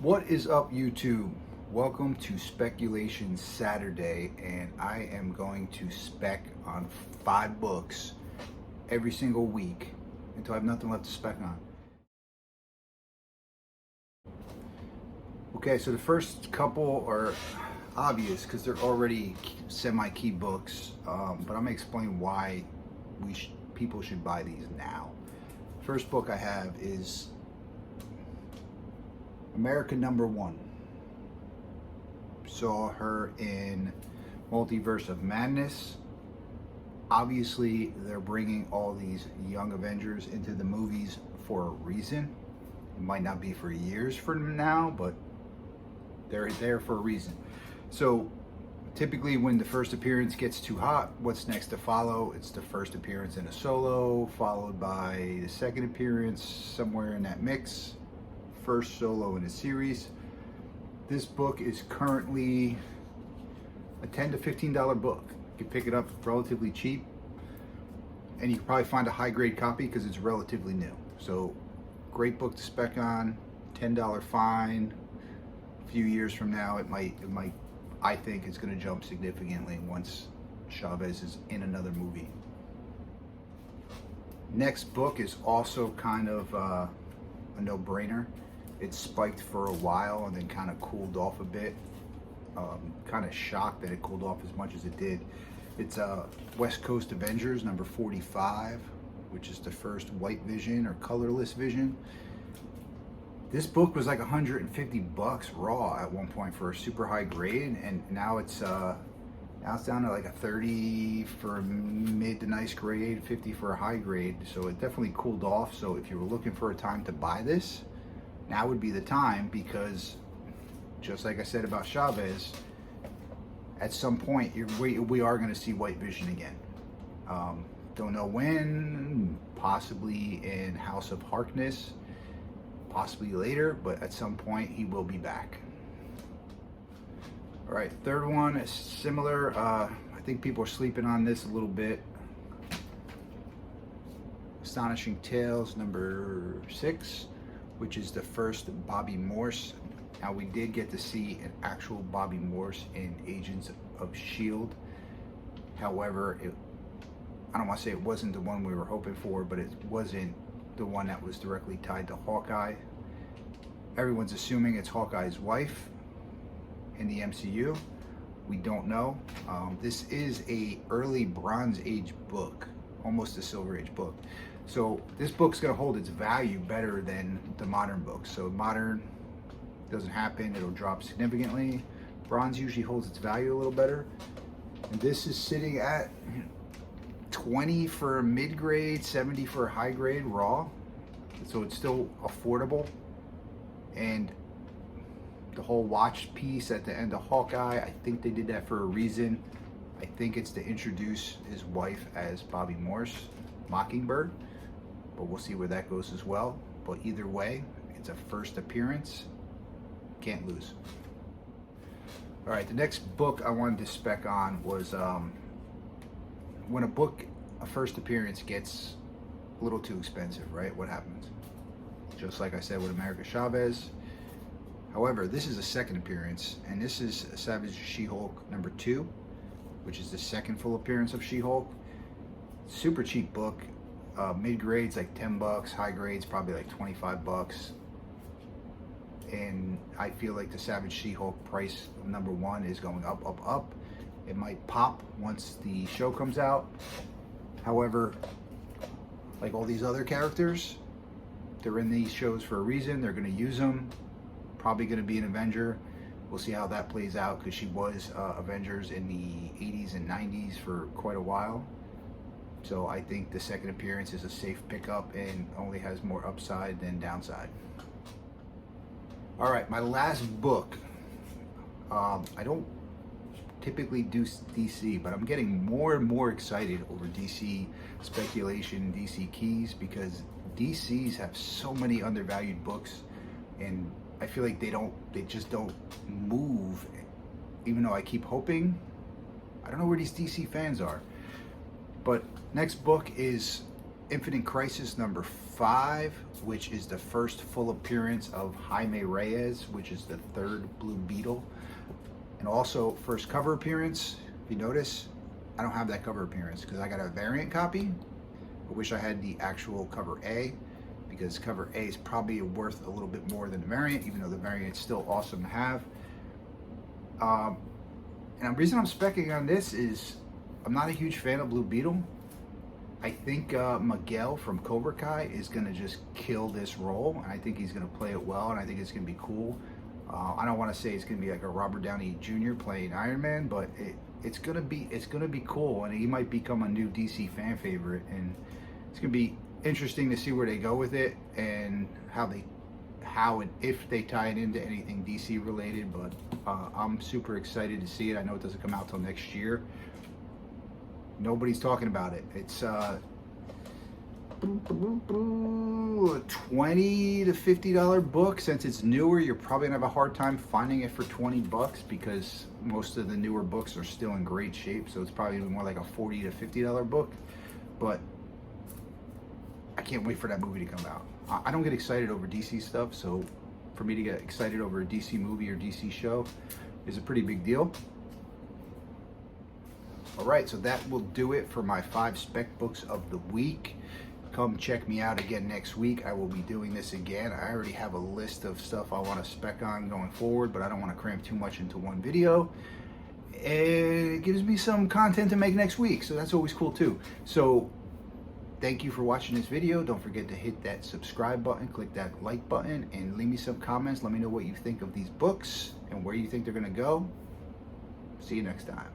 What is up, YouTube? Welcome to Speculation Saturday, and I am going to spec on 5 books every single week until I have nothing left to spec on. Okay, so the first couple are obvious because they're already semi-key books, but I'm going to explain why people should buy these now. First book I have is America #1. Saw her in Multiverse of Madness. Obviously, they're bringing all these young Avengers into the movies for a reason. It might not be for years from now, but they're there for a reason. So typically when the first appearance gets too hot, what's next to follow? It's the first appearance in a solo, followed by the second appearance somewhere in that mix. First solo in a series. This book is currently a $10 to $15 book. You can pick it up relatively cheap, and you can probably find a high grade copy because it's relatively new. So great book to spec on. $10 fine. A few years from now it might I think it's going to jump significantly once Chavez is in another movie. Next book is also kind of a no-brainer. It spiked for a while and then kind of cooled off a bit. Kind of shocked that it cooled off as much as it did. It's West Coast Avengers #45, which is the first white Vision or colorless Vision. This book was like $150 raw at one point for a super high grade, and now it's down to like a 30 for a mid to nice grade, 50 for a high grade. So it definitely cooled off. So if you were looking for a time to buy this, now would be the time, because just like I said about Chavez, at some point we are going to see White Vision again. Don't know when, possibly in House of Harkness, possibly later, but at some point he will be back. All right, third one is similar. I think people are sleeping on this a little bit. Astonishing Tales #6, which is the first Bobby Morse. Now, we did get to see an actual Bobby Morse in Agents of S.H.I.E.L.D. However, I don't want to say it wasn't the one we were hoping for, but it wasn't the one that was directly tied to Hawkeye. Everyone's assuming it's Hawkeye's wife in the MCU. We don't know. This is a early Bronze Age book, almost a Silver Age book. So this book's going to hold its value better than the modern books. So modern doesn't happen, it'll drop significantly. Bronze usually holds its value a little better. And this is sitting at 20 for a mid-grade, 70 for a high grade raw. So it's still affordable. And the whole watch piece at the end of Hawkeye, I think they did that for a reason. I think it's to introduce his wife as Bobby Morse, Mockingbird. But we'll see where that goes as well. But either way, it's a first appearance. Can't lose. All right, the next book I wanted to spec on was when a first appearance gets a little too expensive, right? What happens? Just like I said with America Chavez. However, this is a second appearance, and this is Savage She-Hulk #2, which is the second full appearance of She-Hulk. Super cheap book. Mid-grade's like $10, high grade's probably like $25. And I feel like the Savage She-Hulk price of #1 is going up, up, up. It might pop once the show comes out. However, like all these other characters, they're in these shows for a reason. They're going to use them. Probably going to be an Avenger. We'll see how that plays out, because she was Avengers in the 80s and 90s for quite a while. So I think the second appearance is a safe pickup and only has more upside than downside. All right, my last book. I don't typically do DC, but I'm getting more and more excited over DC speculation, DC keys, because DCs have so many undervalued books, and I feel like they just don't move, even though I keep hoping. I don't know where these DC fans are. But next book is Infinite Crisis number 5, which is the first full appearance of Jaime Reyes, which is the 3rd Blue Beetle. And also first cover appearance. If you notice, I don't have that cover appearance because I got a variant copy. I wish I had the actual cover A, because cover A is probably worth a little bit more than the variant, even though the variant is still awesome to have. And the reason I'm specking on this is I'm not a huge fan of Blue Beetle. I think Miguel from Cobra Kai is going to just kill this role. I think he's going to play it well, and I think it's going to be cool. I don't want to say it's going to be like a Robert Downey Jr. playing Iron Man, but it's going to be cool, and he might become a new DC fan favorite. And it's going to be interesting to see where they go with it and how and if they tie it into anything DC related. But I'm super excited to see it. I know it doesn't come out till next year. Nobody's talking about it. It's $20 to $50 book. Since it's newer, you're probably gonna have a hard time finding it for $20 because most of the newer books are still in great shape. So it's probably more like a $40 to $50 book. But I can't wait for that movie to come out. I don't get excited over DC stuff, so for me to get excited over a DC movie or DC show is a pretty big deal. Alright, so that will do it for my 5 spec books of the week. Come check me out again next week. I will be doing this again. I already have a list of stuff I want to spec on going forward, but I don't want to cram too much into one video. It gives me some content to make next week, so that's always cool too. So thank you for watching this video. Don't forget to hit that subscribe button, click that like button, and leave me some comments. Let me know what you think of these books and where you think they're going to go. See you next time.